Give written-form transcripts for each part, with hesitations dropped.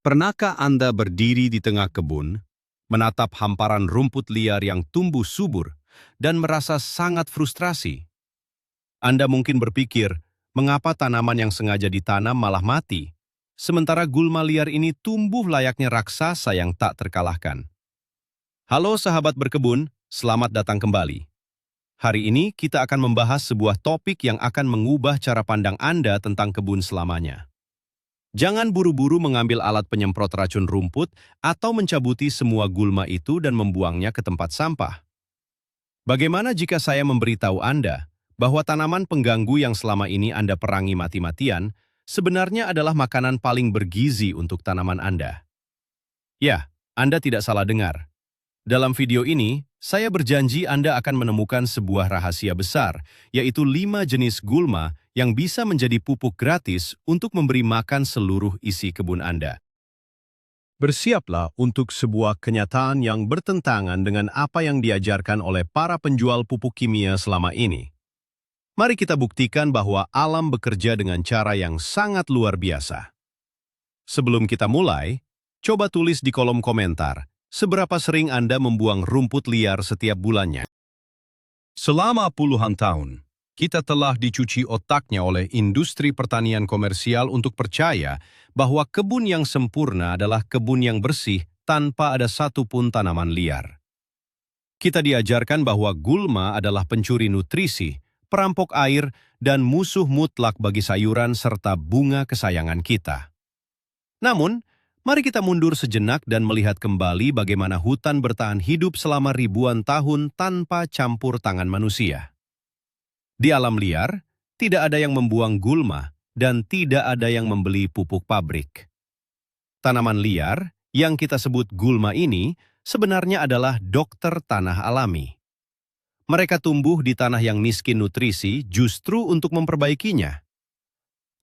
Pernahkah Anda berdiri di tengah kebun, menatap hamparan rumput liar yang tumbuh subur, dan merasa sangat frustrasi? Anda mungkin berpikir, mengapa tanaman yang sengaja ditanam malah mati, sementara gulma liar ini tumbuh layaknya raksasa yang tak terkalahkan? Halo sahabat berkebun, selamat datang kembali. Hari ini kita akan membahas sebuah topik yang akan mengubah cara pandang Anda tentang kebun selamanya. Jangan buru-buru mengambil alat penyemprot racun rumput atau mencabuti semua gulma itu dan membuangnya ke tempat sampah. Bagaimana jika saya memberitahu Anda bahwa tanaman pengganggu yang selama ini Anda perangi mati-matian sebenarnya adalah makanan paling bergizi untuk tanaman Anda? Ya, Anda tidak salah dengar. Dalam video ini, saya berjanji Anda akan menemukan sebuah rahasia besar, yaitu 5 jenis gulma yang bisa menjadi pupuk gratis untuk memberi makan seluruh isi kebun Anda. Bersiaplah untuk sebuah kenyataan yang bertentangan dengan apa yang diajarkan oleh para penjual pupuk kimia selama ini. Mari kita buktikan bahwa alam bekerja dengan cara yang sangat luar biasa. Sebelum kita mulai, coba tulis di kolom komentar, seberapa sering Anda membuang rumput liar setiap bulannya? Selama puluhan tahun, kita telah dicuci otaknya oleh industri pertanian komersial untuk percaya bahwa kebun yang sempurna adalah kebun yang bersih tanpa ada satupun tanaman liar. Kita diajarkan bahwa gulma adalah pencuri nutrisi, perampok air, dan musuh mutlak bagi sayuran serta bunga kesayangan kita. Namun, mari kita mundur sejenak dan melihat kembali bagaimana hutan bertahan hidup selama ribuan tahun tanpa campur tangan manusia. Di alam liar, tidak ada yang membuang gulma dan tidak ada yang membeli pupuk pabrik. Tanaman liar, yang kita sebut gulma ini, sebenarnya adalah dokter tanah alami. Mereka tumbuh di tanah yang miskin nutrisi justru untuk memperbaikinya.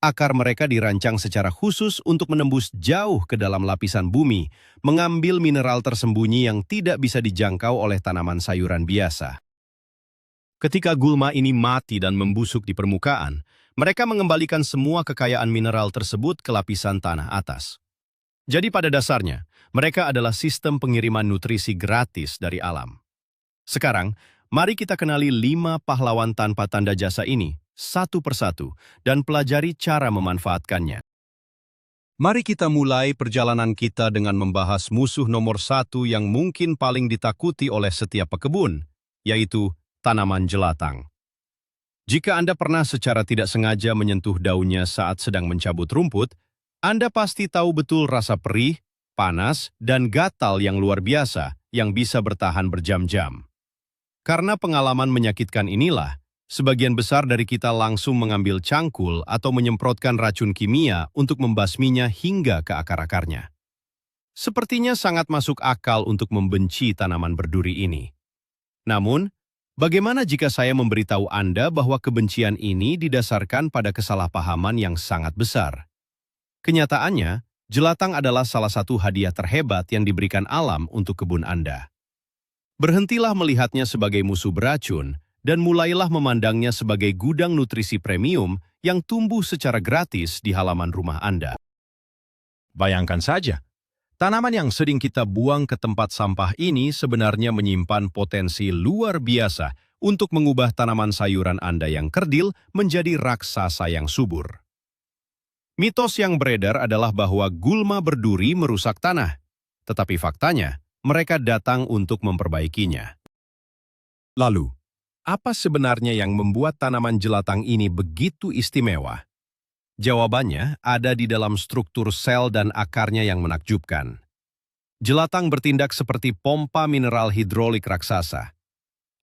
Akar mereka dirancang secara khusus untuk menembus jauh ke dalam lapisan bumi, mengambil mineral tersembunyi yang tidak bisa dijangkau oleh tanaman sayuran biasa. Ketika gulma ini mati dan membusuk di permukaan, mereka mengembalikan semua kekayaan mineral tersebut ke lapisan tanah atas. Jadi pada dasarnya, mereka adalah sistem pengiriman nutrisi gratis dari alam. Sekarang, mari kita kenali 5 pahlawan tanpa tanda jasa ini, satu persatu, dan pelajari cara memanfaatkannya. Mari kita mulai perjalanan kita dengan membahas musuh nomor 1 yang mungkin paling ditakuti oleh setiap pekebun, yaitu tanaman jelatang. Jika Anda pernah secara tidak sengaja menyentuh daunnya saat sedang mencabut rumput, Anda pasti tahu betul rasa perih, panas, dan gatal yang luar biasa yang bisa bertahan berjam-jam. Karena pengalaman menyakitkan inilah, sebagian besar dari kita langsung mengambil cangkul atau menyemprotkan racun kimia untuk membasminya hingga ke akar-akarnya. Sepertinya sangat masuk akal untuk membenci tanaman berduri ini. Namun, bagaimana jika saya memberitahu Anda bahwa kebencian ini didasarkan pada kesalahpahaman yang sangat besar? Kenyataannya, jelatang adalah salah satu hadiah terhebat yang diberikan alam untuk kebun Anda. Berhentilah melihatnya sebagai musuh beracun, dan mulailah memandangnya sebagai gudang nutrisi premium yang tumbuh secara gratis di halaman rumah Anda. Bayangkan saja, tanaman yang sering kita buang ke tempat sampah ini sebenarnya menyimpan potensi luar biasa untuk mengubah tanaman sayuran Anda yang kerdil menjadi raksasa yang subur. Mitos yang beredar adalah bahwa gulma berduri merusak tanah, tetapi faktanya, mereka datang untuk memperbaikinya. Lalu, apa sebenarnya yang membuat tanaman jelatang ini begitu istimewa? Jawabannya ada di dalam struktur sel dan akarnya yang menakjubkan. Jelatang bertindak seperti pompa mineral hidrolik raksasa.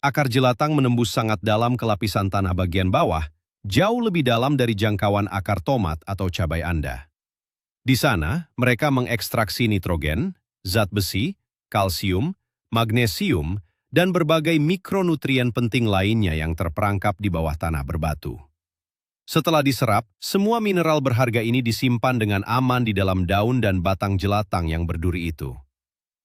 Akar jelatang menembus sangat dalam ke lapisan tanah bagian bawah, jauh lebih dalam dari jangkauan akar tomat atau cabai Anda. Di sana, mereka mengekstraksi nitrogen, zat besi, kalsium, magnesium, dan berbagai mikronutrien penting lainnya yang terperangkap di bawah tanah berbatu. Setelah diserap, semua mineral berharga ini disimpan dengan aman di dalam daun dan batang jelatang yang berduri itu.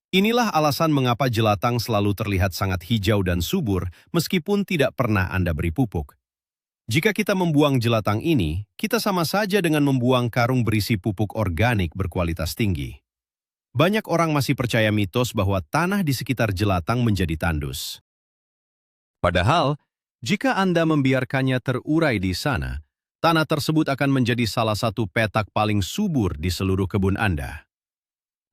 Inilah alasan mengapa jelatang selalu terlihat sangat hijau dan subur meskipun tidak pernah Anda beri pupuk. Jika kita membuang jelatang ini, kita sama saja dengan membuang karung berisi pupuk organik berkualitas tinggi. banyak orang masih percaya mitos bahwa tanah di sekitar jelatang menjadi tandus. Padahal, jika Anda membiarkannya terurai di sana, tanah tersebut akan menjadi salah satu petak paling subur di seluruh kebun Anda.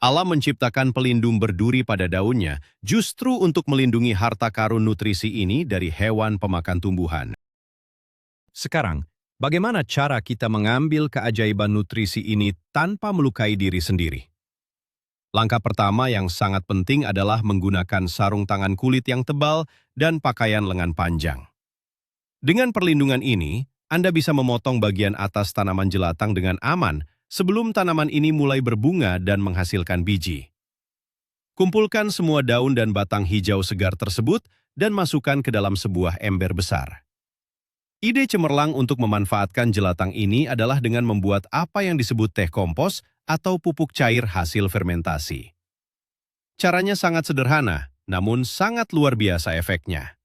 Alam menciptakan pelindung berduri pada daunnya justru untuk melindungi harta karun nutrisi ini dari hewan pemakan tumbuhan. Sekarang, bagaimana cara kita mengambil keajaiban nutrisi ini tanpa melukai diri sendiri? Langkah pertama yang sangat penting adalah menggunakan sarung tangan kulit yang tebal dan pakaian lengan panjang. Dengan perlindungan ini, Anda bisa memotong bagian atas tanaman jelatang dengan aman sebelum tanaman ini mulai berbunga dan menghasilkan biji. Kumpulkan semua daun dan batang hijau segar tersebut dan masukkan ke dalam sebuah ember besar. Ide cemerlang untuk memanfaatkan jelatang ini adalah dengan membuat apa yang disebut teh kompos atau pupuk cair hasil fermentasi. Caranya sangat sederhana, namun sangat luar biasa efeknya.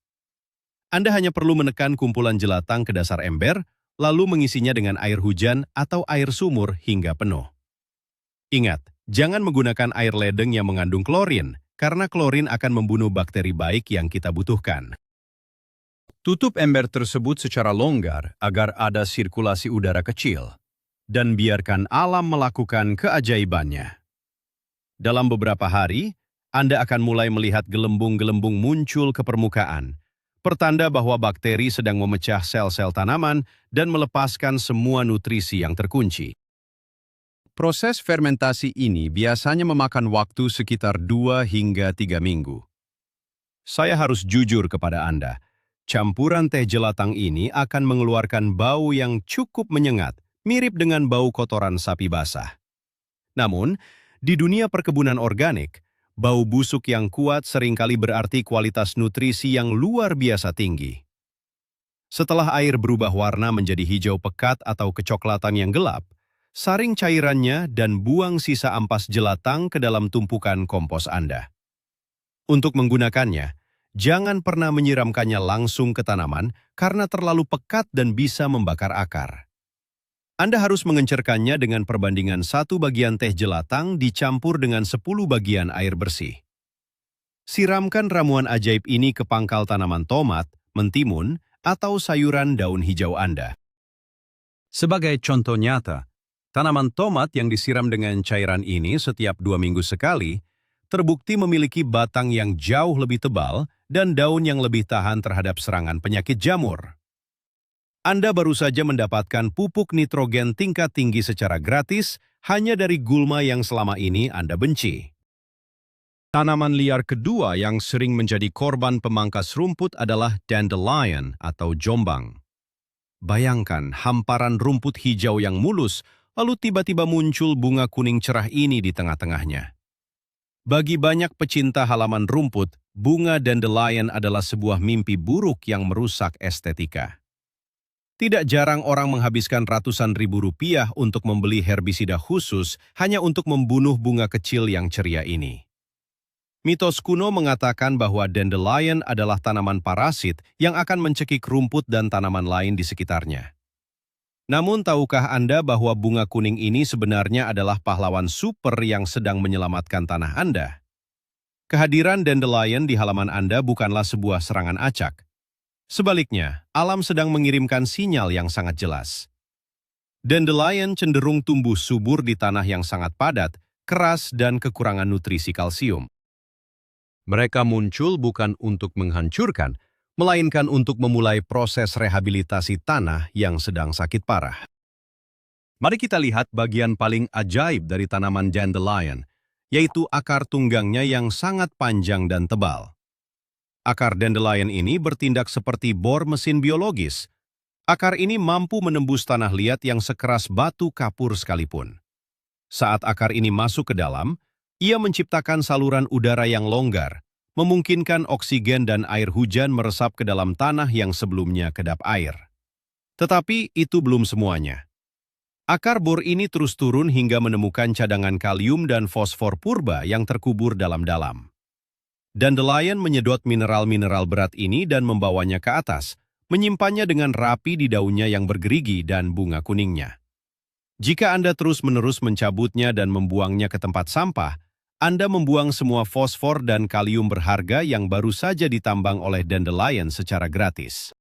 Anda hanya perlu menekan kumpulan jelatang ke dasar ember, lalu mengisinya dengan air hujan atau air sumur hingga penuh. Ingat, jangan menggunakan air ledeng yang mengandung klorin, karena klorin akan membunuh bakteri baik yang kita butuhkan. Tutup ember tersebut secara longgar agar ada sirkulasi udara kecil, dan biarkan alam melakukan keajaibannya. Dalam beberapa hari, Anda akan mulai melihat gelembung-gelembung muncul ke permukaan, pertanda bahwa bakteri sedang memecah sel-sel tanaman dan melepaskan semua nutrisi yang terkunci. Proses fermentasi ini biasanya memakan waktu sekitar 2 hingga 3 minggu. Saya harus jujur kepada Anda, campuran teh jelatang ini akan mengeluarkan bau yang cukup menyengat, mirip dengan bau kotoran sapi basah. Namun, di dunia perkebunan organik, bau busuk yang kuat seringkali berarti kualitas nutrisi yang luar biasa tinggi. Setelah air berubah warna menjadi hijau pekat atau kecoklatan yang gelap, saring cairannya dan buang sisa ampas jelatang ke dalam tumpukan kompos Anda. Untuk menggunakannya, jangan pernah menyiramkannya langsung ke tanaman karena terlalu pekat dan bisa membakar akar. Anda harus mengencerkannya dengan perbandingan 1 bagian teh jelatang dicampur dengan 10 bagian air bersih. Siramkan ramuan ajaib ini ke pangkal tanaman tomat, mentimun, atau sayuran daun hijau Anda. Sebagai contoh nyata, tanaman tomat yang disiram dengan cairan ini setiap 2 minggu sekali terbukti memiliki batang yang jauh lebih tebal dan daun yang lebih tahan terhadap serangan penyakit jamur. Anda baru saja mendapatkan pupuk nitrogen tingkat tinggi secara gratis hanya dari gulma yang selama ini Anda benci. Tanaman liar kedua yang sering menjadi korban pemangkas rumput adalah dandelion atau jombang. Bayangkan hamparan rumput hijau yang mulus, lalu tiba-tiba muncul bunga kuning cerah ini di tengah-tengahnya. Bagi banyak pecinta halaman rumput, bunga dandelion adalah sebuah mimpi buruk yang merusak estetika. Tidak jarang orang menghabiskan ratusan ribu rupiah untuk membeli herbisida khusus hanya untuk membunuh bunga kecil yang ceria ini. Mitos kuno mengatakan bahwa dandelion adalah tanaman parasit yang akan mencekik rumput dan tanaman lain di sekitarnya. Namun tahukah Anda bahwa bunga kuning ini sebenarnya adalah pahlawan super yang sedang menyelamatkan tanah Anda? Kehadiran dandelion di halaman Anda bukanlah sebuah serangan acak. Sebaliknya, alam sedang mengirimkan sinyal yang sangat jelas. Dandelion cenderung tumbuh subur di tanah yang sangat padat, keras, dan kekurangan nutrisi kalsium. Mereka muncul bukan untuk menghancurkan, melainkan untuk memulai proses rehabilitasi tanah yang sedang sakit parah. Mari kita lihat bagian paling ajaib dari tanaman dandelion, yaitu akar tunggangnya yang sangat panjang dan tebal. Akar dandelion ini bertindak seperti bor mesin biologis. Akar ini mampu menembus tanah liat yang sekeras batu kapur sekalipun. Saat akar ini masuk ke dalam, ia menciptakan saluran udara yang longgar, memungkinkan oksigen dan air hujan meresap ke dalam tanah yang sebelumnya kedap air. Tetapi itu belum semuanya. Akar bor ini terus turun hingga menemukan cadangan kalium dan fosfor purba yang terkubur dalam-dalam. Dandelion menyedot mineral-mineral berat ini dan membawanya ke atas, menyimpannya dengan rapi di daunnya yang bergerigi dan bunga kuningnya. Jika Anda terus-menerus mencabutnya dan membuangnya ke tempat sampah, Anda membuang semua fosfor dan kalium berharga yang baru saja ditambang oleh dandelion secara gratis.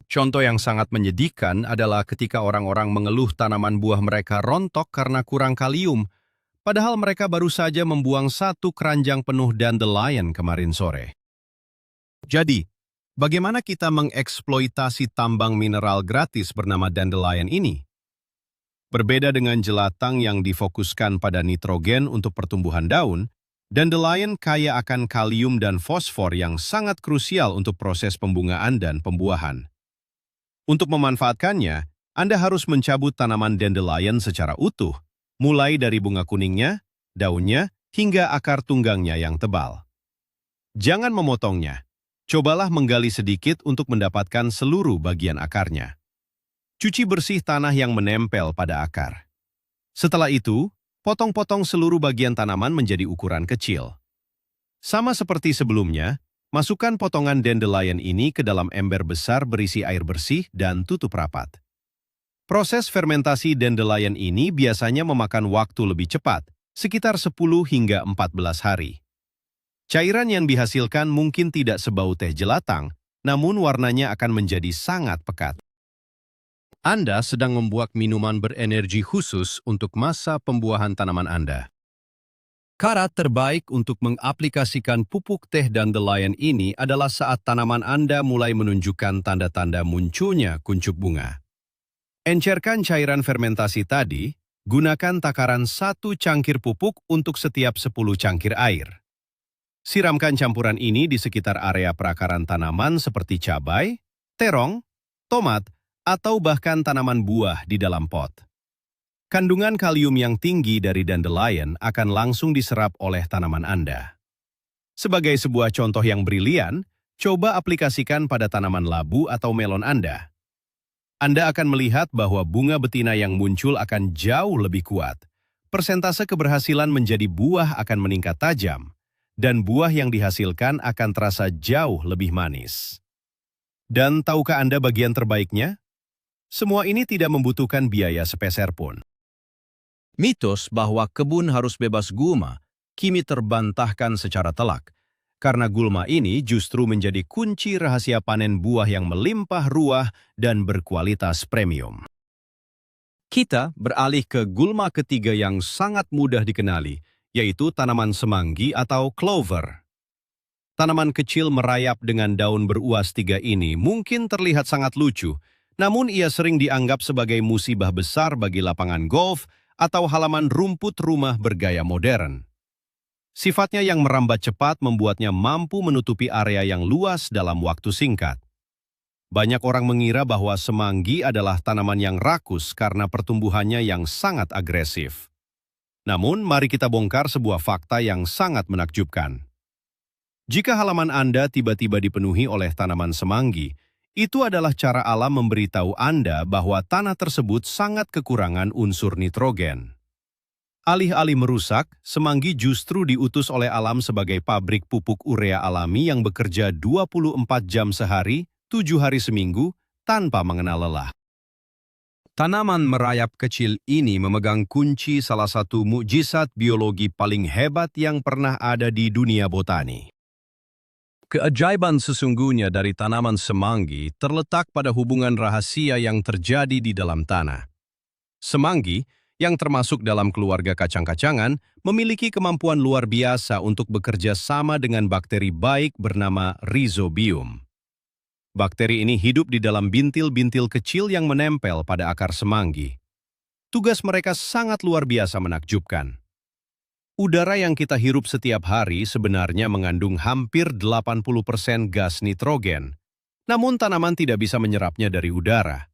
Contoh yang sangat menyedihkan adalah ketika orang-orang mengeluh tanaman buah mereka rontok karena kurang kalium, padahal mereka baru saja membuang 1 keranjang penuh dandelion kemarin sore. Jadi, bagaimana kita mengeksploitasi tambang mineral gratis bernama dandelion ini? Berbeda dengan jelatang yang difokuskan pada nitrogen untuk pertumbuhan daun, dandelion kaya akan kalium dan fosfor yang sangat krusial untuk proses pembungaan dan pembuahan. Untuk memanfaatkannya, Anda harus mencabut tanaman dandelion secara utuh, mulai dari bunga kuningnya, daunnya, hingga akar tunggangnya yang tebal. Jangan memotongnya. Cobalah menggali sedikit untuk mendapatkan seluruh bagian akarnya. Cuci bersih tanah yang menempel pada akar. Setelah itu, potong-potong seluruh bagian tanaman menjadi ukuran kecil. Sama seperti sebelumnya, masukkan potongan dandelion ini ke dalam ember besar berisi air bersih dan tutup rapat. Proses fermentasi dandelion ini biasanya memakan waktu lebih cepat, sekitar 10 hingga 14 hari. Cairan yang dihasilkan mungkin tidak sebau teh jelatang, namun warnanya akan menjadi sangat pekat. Anda sedang membuat minuman berenergi khusus untuk masa pembuahan tanaman Anda. Cara terbaik untuk mengaplikasikan pupuk teh dandelion ini adalah saat tanaman Anda mulai menunjukkan tanda-tanda munculnya kuncup bunga. Encerkan cairan fermentasi tadi, gunakan takaran 1 cangkir pupuk untuk setiap 10 cangkir air. Siramkan campuran ini di sekitar area perakaran tanaman seperti cabai, terong, tomat, atau bahkan tanaman buah di dalam pot. Kandungan kalium yang tinggi dari dandelion akan langsung diserap oleh tanaman Anda. Sebagai sebuah contoh yang brilian, coba aplikasikan pada tanaman labu atau melon Anda. Anda akan melihat bahwa bunga betina yang muncul akan jauh lebih kuat. Persentase keberhasilan menjadi buah akan meningkat tajam, dan buah yang dihasilkan akan terasa jauh lebih manis. Dan tahukah Anda bagian terbaiknya? Semua ini tidak membutuhkan biaya sepeser pun. Mitos bahwa kebun harus bebas gulma kini terbantahkan secara telak, karena gulma ini justru menjadi kunci rahasia panen buah yang melimpah ruah dan berkualitas premium. Kita beralih ke gulma ketiga yang sangat mudah dikenali, yaitu tanaman semanggi atau clover. Tanaman kecil merayap dengan daun beruas 3 ini mungkin terlihat sangat lucu, namun ia sering dianggap sebagai musibah besar bagi lapangan golf atau halaman rumput rumah bergaya modern. Sifatnya yang merambat cepat membuatnya mampu menutupi area yang luas dalam waktu singkat. Banyak orang mengira bahwa semanggi adalah tanaman yang rakus karena pertumbuhannya yang sangat agresif. Namun, mari kita bongkar sebuah fakta yang sangat menakjubkan. Jika halaman Anda tiba-tiba dipenuhi oleh tanaman semanggi, itu adalah cara alam memberitahu Anda bahwa tanah tersebut sangat kekurangan unsur nitrogen. Alih-alih merusak, semanggi justru diutus oleh alam sebagai pabrik pupuk urea alami yang bekerja 24 jam sehari, 7 hari seminggu, tanpa mengenal lelah. Tanaman merayap kecil ini memegang kunci salah satu mukjizat biologi paling hebat yang pernah ada di dunia botani. Keajaiban sesungguhnya dari tanaman semanggi terletak pada hubungan rahasia yang terjadi di dalam tanah. Semanggi, yang termasuk dalam keluarga kacang-kacangan, memiliki kemampuan luar biasa untuk bekerja sama dengan bakteri baik bernama Rhizobium. Bakteri ini hidup di dalam bintil-bintil kecil yang menempel pada akar semanggi. Tugas mereka sangat luar biasa menakjubkan. Udara yang kita hirup setiap hari sebenarnya mengandung hampir 80% gas nitrogen, namun tanaman tidak bisa menyerapnya dari udara.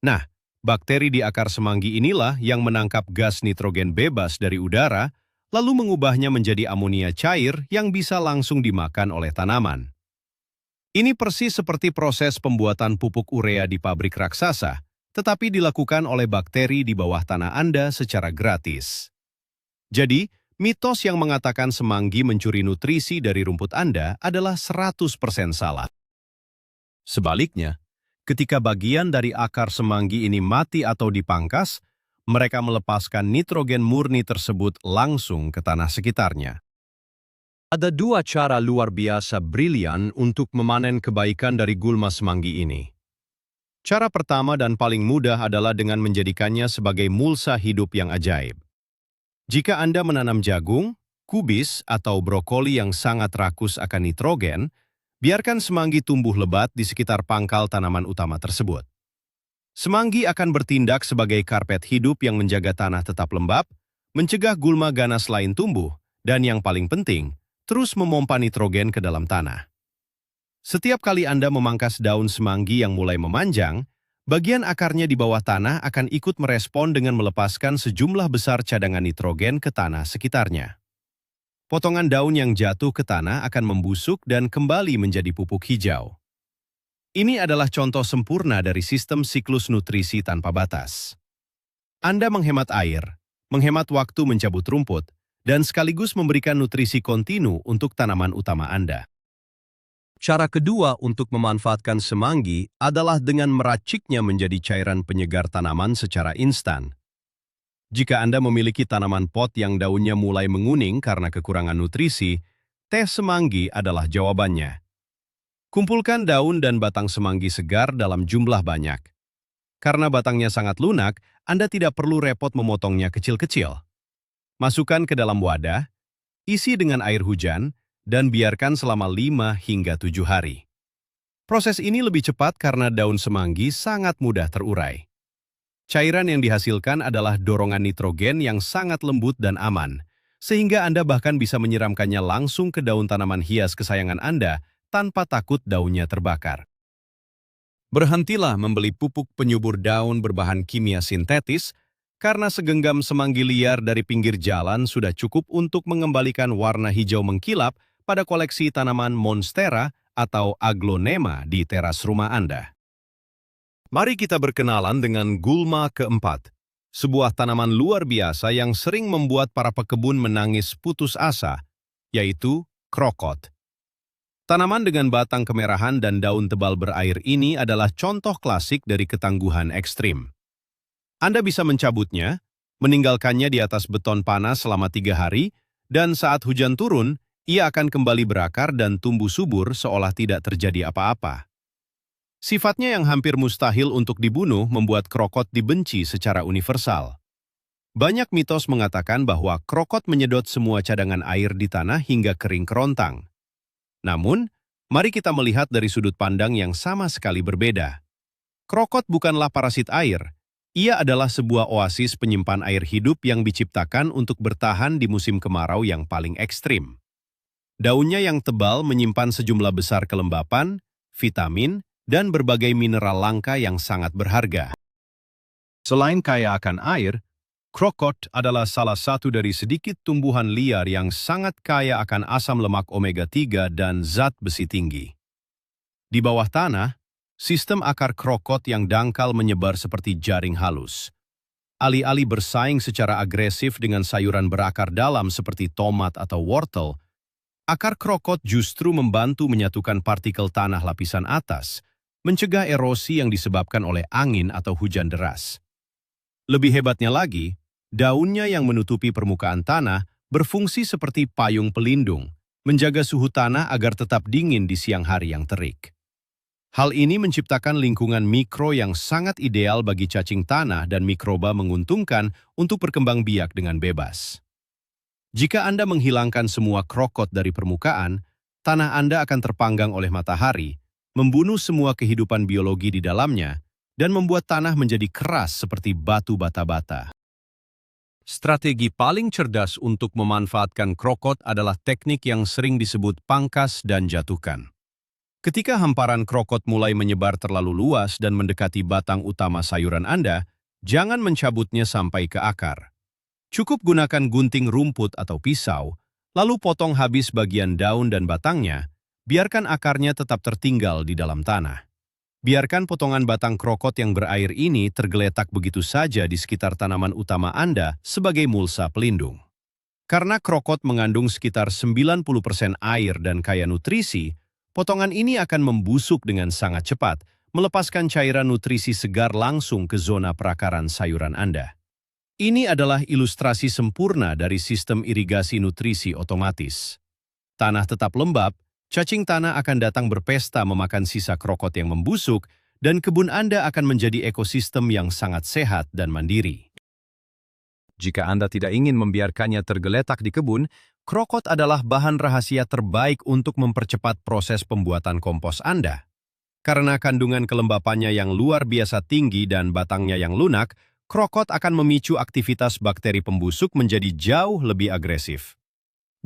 Nah, bakteri di akar semanggi inilah yang menangkap gas nitrogen bebas dari udara, lalu mengubahnya menjadi amonia cair yang bisa langsung dimakan oleh tanaman. Ini persis seperti proses pembuatan pupuk urea di pabrik raksasa, tetapi dilakukan oleh bakteri di bawah tanah Anda secara gratis. Jadi, mitos yang mengatakan semanggi mencuri nutrisi dari rumput Anda adalah 100% salah. Sebaliknya, ketika bagian dari akar semanggi ini mati atau dipangkas, mereka melepaskan nitrogen murni tersebut langsung ke tanah sekitarnya. Ada dua cara luar biasa brilian untuk memanen kebaikan dari gulma semanggi ini. Cara pertama dan paling mudah adalah dengan menjadikannya sebagai mulsa hidup yang ajaib. Jika Anda menanam jagung, kubis, atau brokoli yang sangat rakus akan nitrogen, biarkan semanggi tumbuh lebat di sekitar pangkal tanaman utama tersebut. Semanggi akan bertindak sebagai karpet hidup yang menjaga tanah tetap lembab, mencegah gulma ganas lain tumbuh, dan yang paling penting, terus memompa nitrogen ke dalam tanah. Setiap kali Anda memangkas daun semanggi yang mulai memanjang, bagian akarnya di bawah tanah akan ikut merespon dengan melepaskan sejumlah besar cadangan nitrogen ke tanah sekitarnya. Potongan daun yang jatuh ke tanah akan membusuk dan kembali menjadi pupuk hijau. Ini adalah contoh sempurna dari sistem siklus nutrisi tanpa batas. Anda menghemat air, menghemat waktu mencabut rumput, dan sekaligus memberikan nutrisi kontinu untuk tanaman utama Anda. Cara kedua untuk memanfaatkan semanggi adalah dengan meraciknya menjadi cairan penyegar tanaman secara instan. Jika Anda memiliki tanaman pot yang daunnya mulai menguning karena kekurangan nutrisi, teh semanggi adalah jawabannya. Kumpulkan daun dan batang semanggi segar dalam jumlah banyak. Karena batangnya sangat lunak, Anda tidak perlu repot memotongnya kecil-kecil. Masukkan ke dalam wadah, isi dengan air hujan, dan biarkan selama 5 hingga 7 hari. Proses ini lebih cepat karena daun semanggi sangat mudah terurai. Cairan yang dihasilkan adalah dorongan nitrogen yang sangat lembut dan aman, sehingga Anda bahkan bisa menyiramkannya langsung ke daun tanaman hias kesayangan Anda tanpa takut daunnya terbakar. Berhentilah membeli pupuk penyubur daun berbahan kimia sintetis, karena segenggam semanggi liar dari pinggir jalan sudah cukup untuk mengembalikan warna hijau mengkilap pada koleksi tanaman monstera atau aglonema di teras rumah Anda. Mari kita berkenalan dengan gulma keempat, sebuah tanaman luar biasa yang sering membuat para pekebun menangis putus asa, yaitu krokot. Tanaman dengan batang kemerahan dan daun tebal berair ini adalah contoh klasik dari ketangguhan ekstrim. Anda bisa mencabutnya, meninggalkannya di atas beton panas selama 3 hari, dan saat hujan turun, ia akan kembali berakar dan tumbuh subur seolah tidak terjadi apa-apa. Sifatnya yang hampir mustahil untuk dibunuh membuat krokot dibenci secara universal. Banyak mitos mengatakan bahwa krokot menyedot semua cadangan air di tanah hingga kering kerontang. Namun, mari kita melihat dari sudut pandang yang sama sekali berbeda. Krokot bukanlah parasit air. Ia adalah sebuah oasis penyimpan air hidup yang diciptakan untuk bertahan di musim kemarau yang paling ekstrim. Daunnya yang tebal menyimpan sejumlah besar kelembapan, vitamin, dan berbagai mineral langka yang sangat berharga. Selain kaya akan air, krokot adalah salah satu dari sedikit tumbuhan liar yang sangat kaya akan asam lemak omega 3 dan zat besi tinggi. Di bawah tanah, sistem akar krokot yang dangkal menyebar seperti jaring halus. Alih-alih bersaing secara agresif dengan sayuran berakar dalam seperti tomat atau wortel, akar krokot justru membantu menyatukan partikel tanah lapisan atas, mencegah erosi yang disebabkan oleh angin atau hujan deras. Lebih hebatnya lagi, daunnya yang menutupi permukaan tanah berfungsi seperti payung pelindung, menjaga suhu tanah agar tetap dingin di siang hari yang terik. Hal ini menciptakan lingkungan mikro yang sangat ideal bagi cacing tanah dan mikroba menguntungkan untuk berkembang biak dengan bebas. Jika Anda menghilangkan semua krokot dari permukaan, tanah Anda akan terpanggang oleh matahari, membunuh semua kehidupan biologi di dalamnya, dan membuat tanah menjadi keras seperti batu bata-bata. Strategi paling cerdas untuk memanfaatkan krokot adalah teknik yang sering disebut pangkas dan jatuhkan. Ketika hamparan krokot mulai menyebar terlalu luas dan mendekati batang utama sayuran Anda, jangan mencabutnya sampai ke akar. Cukup gunakan gunting rumput atau pisau, lalu potong habis bagian daun dan batangnya, biarkan akarnya tetap tertinggal di dalam tanah. Biarkan potongan batang krokot yang berair ini tergeletak begitu saja di sekitar tanaman utama Anda sebagai mulsa pelindung. Karena krokot mengandung sekitar 90% air dan kaya nutrisi, potongan ini akan membusuk dengan sangat cepat, melepaskan cairan nutrisi segar langsung ke zona perakaran sayuran Anda. Ini adalah ilustrasi sempurna dari sistem irigasi nutrisi otomatis. Tanah tetap lembab, cacing tanah akan datang berpesta memakan sisa krokot yang membusuk, dan kebun Anda akan menjadi ekosistem yang sangat sehat dan mandiri. Jika Anda tidak ingin membiarkannya tergeletak di kebun, krokot adalah bahan rahasia terbaik untuk mempercepat proses pembuatan kompos Anda. Karena kandungan kelembapannya yang luar biasa tinggi dan batangnya yang lunak, krokot akan memicu aktivitas bakteri pembusuk menjadi jauh lebih agresif.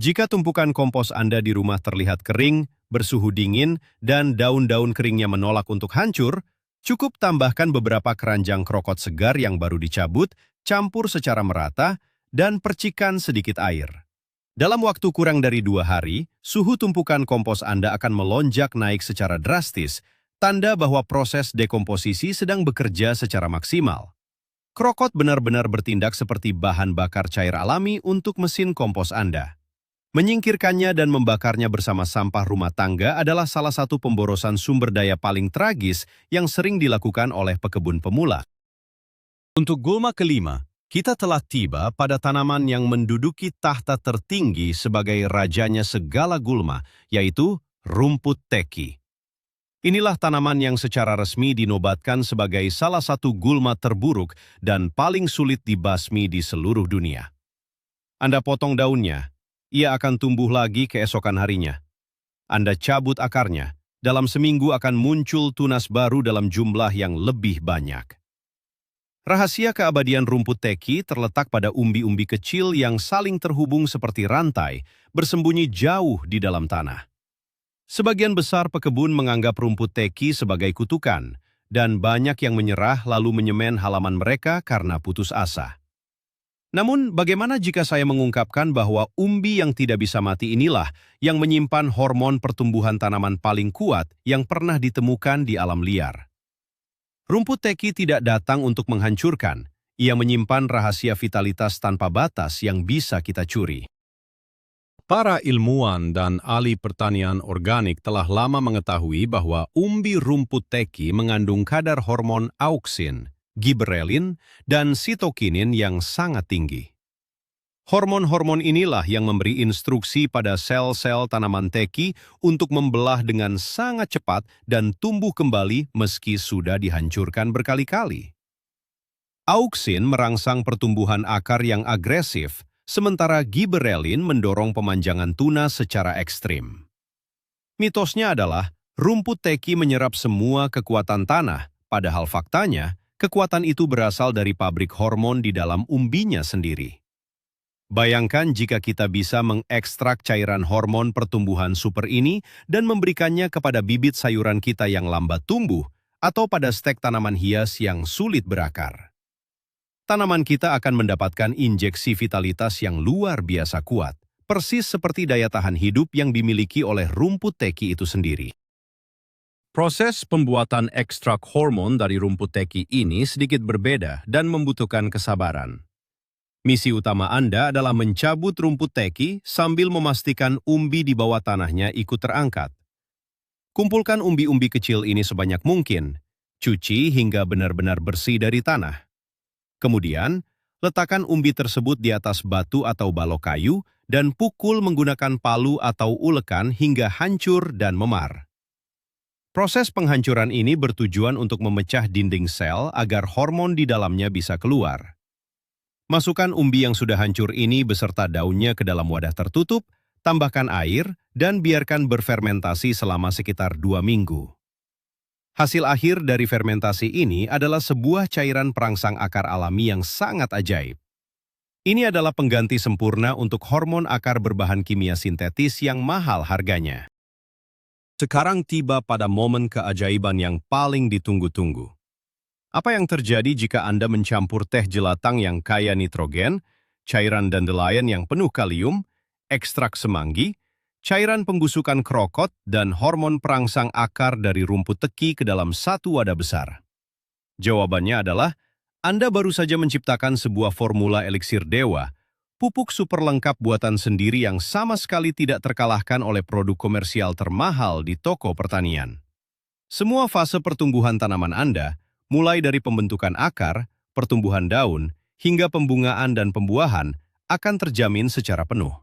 Jika tumpukan kompos Anda di rumah terlihat kering, bersuhu dingin, dan daun-daun keringnya menolak untuk hancur, cukup tambahkan beberapa keranjang krokot segar yang baru dicabut, campur secara merata, dan percikan sedikit air. Dalam waktu kurang dari 2 hari, suhu tumpukan kompos Anda akan melonjak naik secara drastis, tanda bahwa proses dekomposisi sedang bekerja secara maksimal. Krokot benar-benar bertindak seperti bahan bakar cair alami untuk mesin kompos Anda. Menyingkirkannya dan membakarnya bersama sampah rumah tangga adalah salah satu pemborosan sumber daya paling tragis yang sering dilakukan oleh pekebun pemula. Untuk gulma kelima, kita telah tiba pada tanaman yang menduduki tahta tertinggi sebagai rajanya segala gulma, yaitu rumput teki. Inilah tanaman yang secara resmi dinobatkan sebagai salah satu gulma terburuk dan paling sulit dibasmi di seluruh dunia. Anda potong daunnya, ia akan tumbuh lagi keesokan harinya. Anda cabut akarnya, dalam seminggu akan muncul tunas baru dalam jumlah yang lebih banyak. Rahasia keabadian rumput teki terletak pada umbi-umbi kecil yang saling terhubung seperti rantai, bersembunyi jauh di dalam tanah. Sebagian besar pekebun menganggap rumput teki sebagai kutukan, dan banyak yang menyerah lalu menyemen halaman mereka karena putus asa. Namun, bagaimana jika saya mengungkapkan bahwa umbi yang tidak bisa mati inilah yang menyimpan hormon pertumbuhan tanaman paling kuat yang pernah ditemukan di alam liar? Rumput teki tidak datang untuk menghancurkan, ia menyimpan rahasia vitalitas tanpa batas yang bisa kita curi. Para ilmuwan dan ahli pertanian organik telah lama mengetahui bahwa umbi rumput teki mengandung kadar hormon auksin, giberelin, dan sitokinin yang sangat tinggi. Hormon-hormon inilah yang memberi instruksi pada sel-sel tanaman teki untuk membelah dengan sangat cepat dan tumbuh kembali meski sudah dihancurkan berkali-kali. Auksin merangsang pertumbuhan akar yang agresif, sementara giberelin mendorong pemanjangan tunas secara ekstrim. Mitosnya adalah rumput teki menyerap semua kekuatan tanah, padahal faktanya kekuatan itu berasal dari pabrik hormon di dalam umbinya sendiri. Bayangkan jika kita bisa mengekstrak cairan hormon pertumbuhan super ini dan memberikannya kepada bibit sayuran kita yang lambat tumbuh atau pada stek tanaman hias yang sulit berakar. Tanaman kita akan mendapatkan injeksi vitalitas yang luar biasa kuat, persis seperti daya tahan hidup yang dimiliki oleh rumput teki itu sendiri. Proses pembuatan ekstrak hormon dari rumput teki ini sedikit berbeda dan membutuhkan kesabaran. Misi utama Anda adalah mencabut rumput teki sambil memastikan umbi di bawah tanahnya ikut terangkat. Kumpulkan umbi-umbi kecil ini sebanyak mungkin, cuci hingga benar-benar bersih dari tanah. Kemudian, letakkan umbi tersebut di atas batu atau balok kayu dan pukul menggunakan palu atau ulekan hingga hancur dan memar. Proses penghancuran ini bertujuan untuk memecah dinding sel agar hormon di dalamnya bisa keluar. Masukkan umbi yang sudah hancur ini beserta daunnya ke dalam wadah tertutup, tambahkan air, dan biarkan berfermentasi selama sekitar 2 minggu. Hasil akhir dari fermentasi ini adalah sebuah cairan perangsang akar alami yang sangat ajaib. Ini adalah pengganti sempurna untuk hormon akar berbahan kimia sintetis yang mahal harganya. Sekarang tiba pada momen keajaiban yang paling ditunggu-tunggu. Apa yang terjadi jika Anda mencampur teh jelatang yang kaya nitrogen, cairan dandelion yang penuh kalium, ekstrak semanggi, cairan pembusukan krokot, dan hormon perangsang akar dari rumput teki ke dalam satu wadah besar? Jawabannya adalah, Anda baru saja menciptakan sebuah formula eliksir dewa, pupuk super lengkap buatan sendiri yang sama sekali tidak terkalahkan oleh produk komersial termahal di toko pertanian. Semua fase pertumbuhan tanaman Anda, mulai dari pembentukan akar, pertumbuhan daun, hingga pembungaan dan pembuahan akan terjamin secara penuh.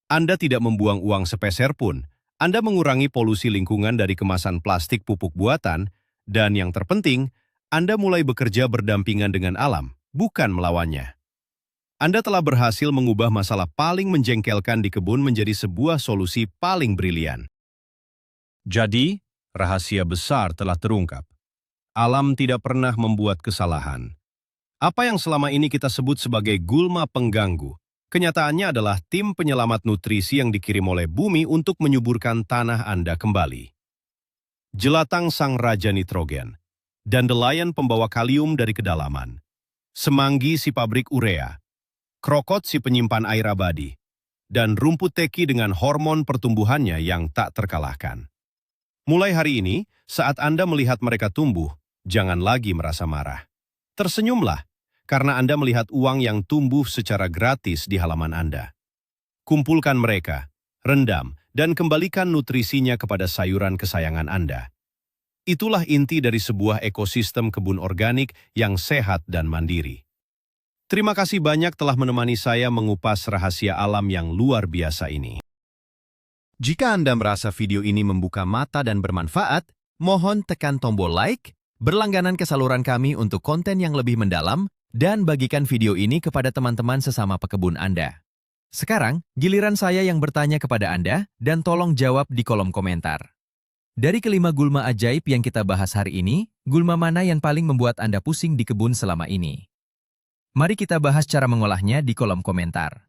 Anda tidak membuang uang sepeser pun, Anda mengurangi polusi lingkungan dari kemasan plastik pupuk buatan, dan yang terpenting, Anda mulai bekerja berdampingan dengan alam, bukan melawannya. Anda telah berhasil mengubah masalah paling menjengkelkan di kebun menjadi sebuah solusi paling brilian. Jadi, rahasia besar telah terungkap. Alam tidak pernah membuat kesalahan. Apa yang selama ini kita sebut sebagai gulma pengganggu, kenyataannya adalah tim penyelamat nutrisi yang dikirim oleh bumi untuk menyuburkan tanah Anda kembali. Jelatang sang raja nitrogen, dandelion pembawa kalium dari kedalaman, semanggi si pabrik urea, krokot si penyimpan air abadi, dan rumput teki dengan hormon pertumbuhannya yang tak terkalahkan. Mulai hari ini, saat Anda melihat mereka tumbuh, jangan lagi merasa marah. Tersenyumlah, karena Anda melihat uang yang tumbuh secara gratis di halaman Anda. Kumpulkan mereka, rendam, dan kembalikan nutrisinya kepada sayuran kesayangan Anda. Itulah inti dari sebuah ekosistem kebun organik yang sehat dan mandiri. Terima kasih banyak telah menemani saya mengupas rahasia alam yang luar biasa ini. Jika Anda merasa video ini membuka mata dan bermanfaat, mohon tekan tombol like, berlangganan ke saluran kami untuk konten yang lebih mendalam, dan bagikan video ini kepada teman-teman sesama pekebun Anda. Sekarang, giliran saya yang bertanya kepada Anda, dan tolong jawab di kolom komentar. Dari kelima gulma ajaib yang kita bahas hari ini, gulma mana yang paling membuat Anda pusing di kebun selama ini? Mari kita bahas cara mengolahnya di kolom komentar.